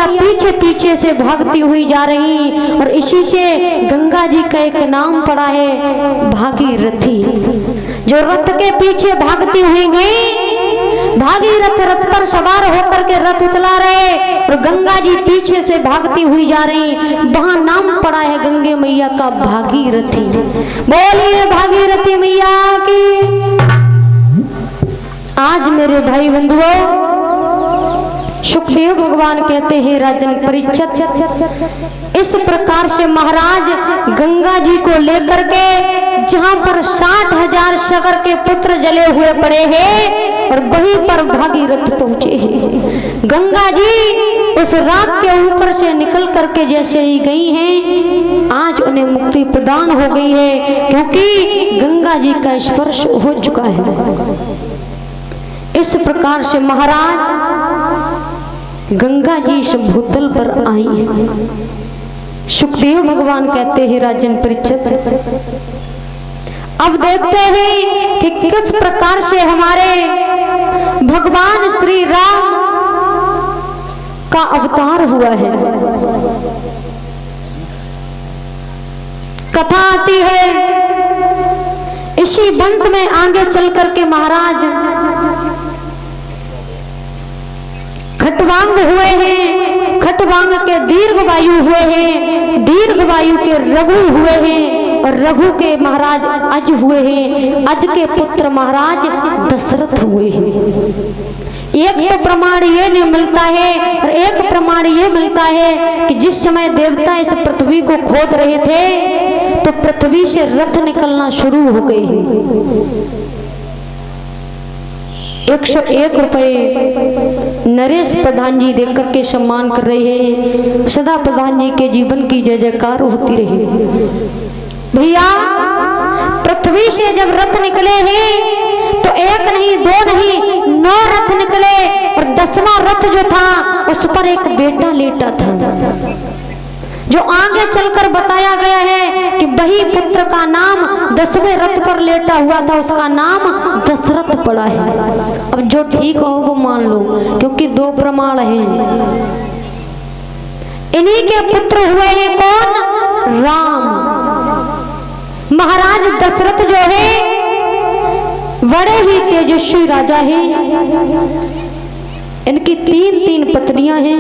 मैया पीछे पीछे से भागती हुई जा रही, और इसी से गंगा जी का एक नाम पड़ा है भागीरथी। जो रथ के पीछे भागती हुई गई, भागीरथ रथ पर सवार होकर के रथ चला रहे और गंगा जी पीछे से भागती हुई जा रही, वहां नाम पड़ा है गंगे मैया का भागीरथी। बोलिए भागीरथी मैया की। आज मेरे भाई बंधुओं, सुखदेव भगवान कहते हैं राजन परीक्षित, इस प्रकार से महाराज गंगा जी को लेकर के जहां पर 60,000 सगर के पुत्र जले हुए पड़े हैं और वहीं पर भागीरथ पहुंचे हैं। गंगा जी उस रात के ऊपर से निकल करके जैसे ही गई हैं, आज उन्हें मुक्ति प्रदान हो गई है, क्योंकि गंगा जी का स्पर्श हो चुका है। इस प्रकार से महाराज गंगा जी इस भूतल पर आई है। सुखदेव भगवान कहते हैं राजन परीक्षित, अब देखते हैं कि किस प्रकार से हमारे भगवान श्री राम का अवतार हुआ है। कथा आती है, इसी बंत में आगे चल करके महाराज खटवांग हुए हैं, खटवांग के दीर्घवायु हुए हैं, दीर्घवायु के रघु हुए हैं और रघु के महाराज अज हुए हैं, अज के पुत्र महाराज दशरथ हुए हैं। एक तो प्रमाण ये नहीं मिलता है और एक प्रमाण ये मिलता है कि जिस समय देवता इस पृथ्वी को खोद रहे थे तो पृथ्वी से रथ निकलना शुरू हो गए हैं। 101 रुपए नरेश प्रधान जी देकर के सम्मान कर रहे हैं। सदा प्रधान जी के जीवन की जय जयकार होती रही। भैया, पृथ्वी से जब रथ निकले हैं तो एक नहीं, दो नहीं, 9 रथ निकले और 10वां रथ जो था उस पर एक बेटा लेटा था, जो आगे चलकर बताया गया है कि वही पुत्र का नाम 10वें रथ पर लेटा हुआ था, उसका नाम दशरथ पड़ा है। अब जो ठीक हो वो मान लो, क्योंकि 2 प्रमाण हैं। इन्हीं के पुत्र हुए हैं कौन? राम। महाराज दशरथ जो है बड़े ही तेजस्वी राजा हैं। इनकी 3 पत्नियां हैं,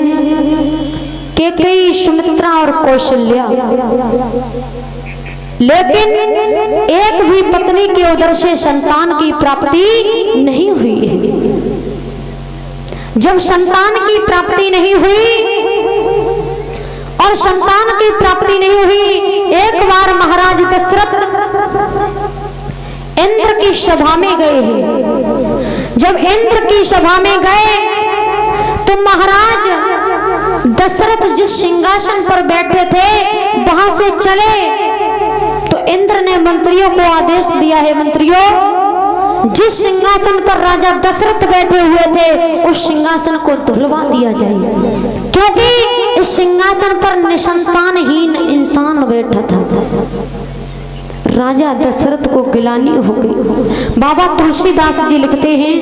कैकेयी, सुमित्रा और कौशल्या। लेकिन एक भी पत्नी के उदर से संतान की प्राप्ति नहीं हुई है। जब संतान की प्राप्ति नहीं हुई और संतान की प्राप्ति नहीं हुई, एक बार महाराज दशरथ इंद्र की सभा में गए हैं। जब इंद्र की सभा में गए तो महाराज दशरथ जिस सिंहासन पर बैठे थे वहां से चले तो इंद्र ने मंत्रियों को आदेश दिया है, मंत्रियों, जिस सिंहासन पर राजा दशरथ बैठे हुए थे उस सिंहासन को धुलवा दिया जाए, क्योंकि इस सिंहासन पर निसंतानहीन इंसान बैठा था। राजा दशरथ को गिलानी हो गई। बाबा तुलसीदास जी लिखते हैं,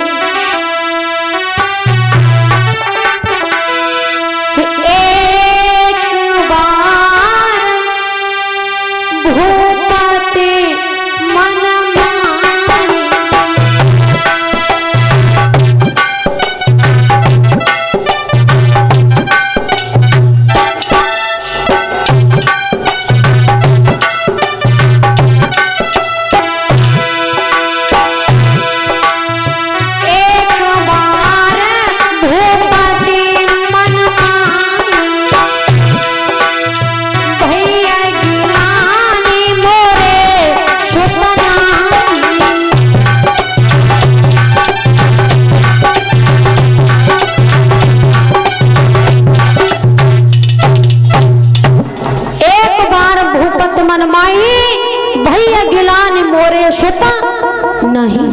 नहीं।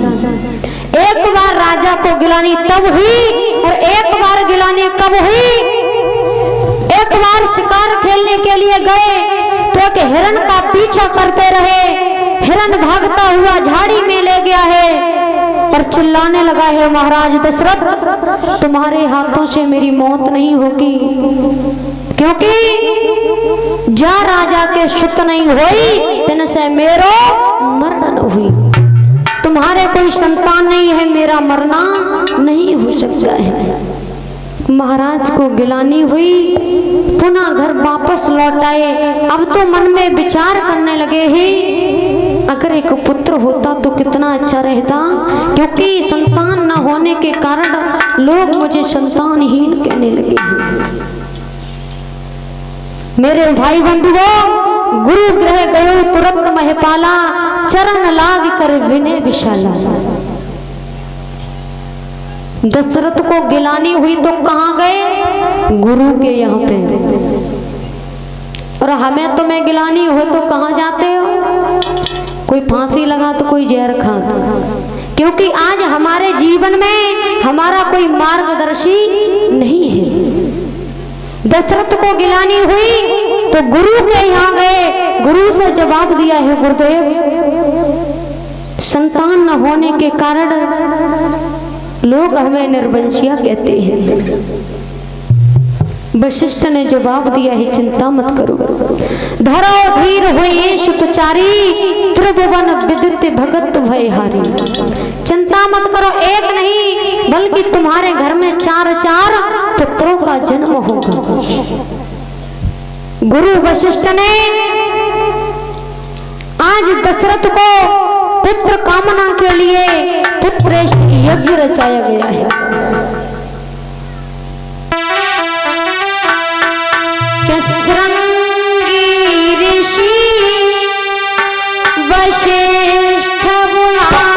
एक बार राजा को गिलानी तब हुई और एक बार गिलानी कब हुई? एक बार शिकार खेलने के लिए गए तो एक हिरण का पीछा करते रहे, हिरण भागता हुआ झाड़ी में ले गया है और चिल्लाने लगा है, महाराज दशरथ तुम्हारे हाथों से मेरी मौत नहीं होगी, क्योंकि जा राजा के सुत नहीं हुई तिन से मेरो मरण न हुई। तुम्हारे कोई संतान नहीं है, मेरा मरना नहीं हो सकता है। महाराज को गिलानी हुई, पुनः घर वापस लौट आए। अब तो मन में विचार करने लगे हैं, अगर एक पुत्र होता तो कितना अच्छा रहता, क्योंकि संतान न होने के कारण लोग मुझे संतानहीन कहने लगे हैं। मेरे भाई बंधुओं, गुरु गृह गयो तुरंत महपाला, चरण लाग कर विनय विशाला। दशरथ को गिलानी हुई तो कहाँ गए? गुरु के यहाँ पे। और हमें तुम्हें गिलानी हो तो कहाँ जाते हो? कोई फांसी लगा तो कोई जहर खाता, क्योंकि आज हमारे जीवन में हमारा कोई मार्गदर्शी नहीं है। दशरथ को गिलानी हुई तो गुरु के यहाँ गए, गुरु से जवाब दिया है, गुरुदेव संतान न होने के कारण लोग हमें निर्वंशिया कहते हैं। वशिष्ठ ने जवाब दिया है, चिंता मत करो, धरो धीर हुए सुतचारी, त्रिभुवन विदित भगत भयहारी। चिंता मत करो, एक नहीं बल्कि तुम्हारे घर में 4 पुत्रों का जन्म होगा। गुरु वशिष्ठ ने आज दशरथ को पुत्र कामना के लिए पुत्रेष्ट यज्ञ रचाया गया है। श्रृंगी ऋषि वशिष्ठ बुलावा,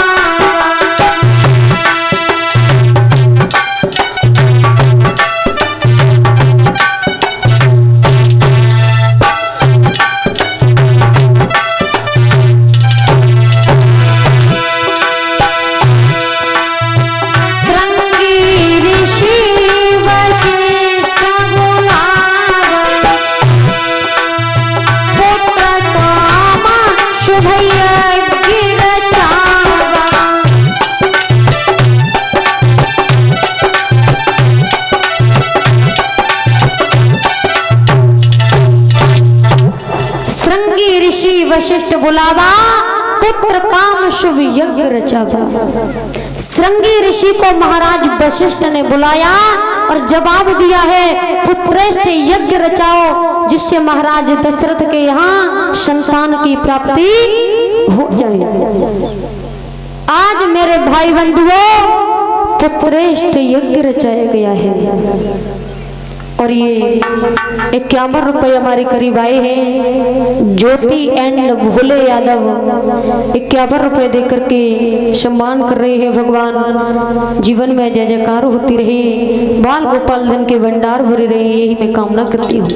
वशिष्ठ बुलावा, पुत्र काम शुभ यज्ञ रचावा। श्रृंगी ऋषि को महाराज वशिष्ठ ने बुलाया और जवाब दिया है, पुत्रेष्ट यज्ञ रचाओ, जिससे महाराज दशरथ के यहाँ संतान की प्राप्ति हो जाए। आज मेरे भाई बंधुओं, पुत्रेष्ट यज्ञ रचाया गया है और ये 51 रुपये हमारे करीब आए हैं। ज्योति एंड भोले यादव 51 रुपये देकर के सम्मान कर रहे हैं। भगवान जीवन में जय जयकार होती रहे, बाल गोपाल धन के भंडार भरे रहे, यही मैं कामना करती हूँ।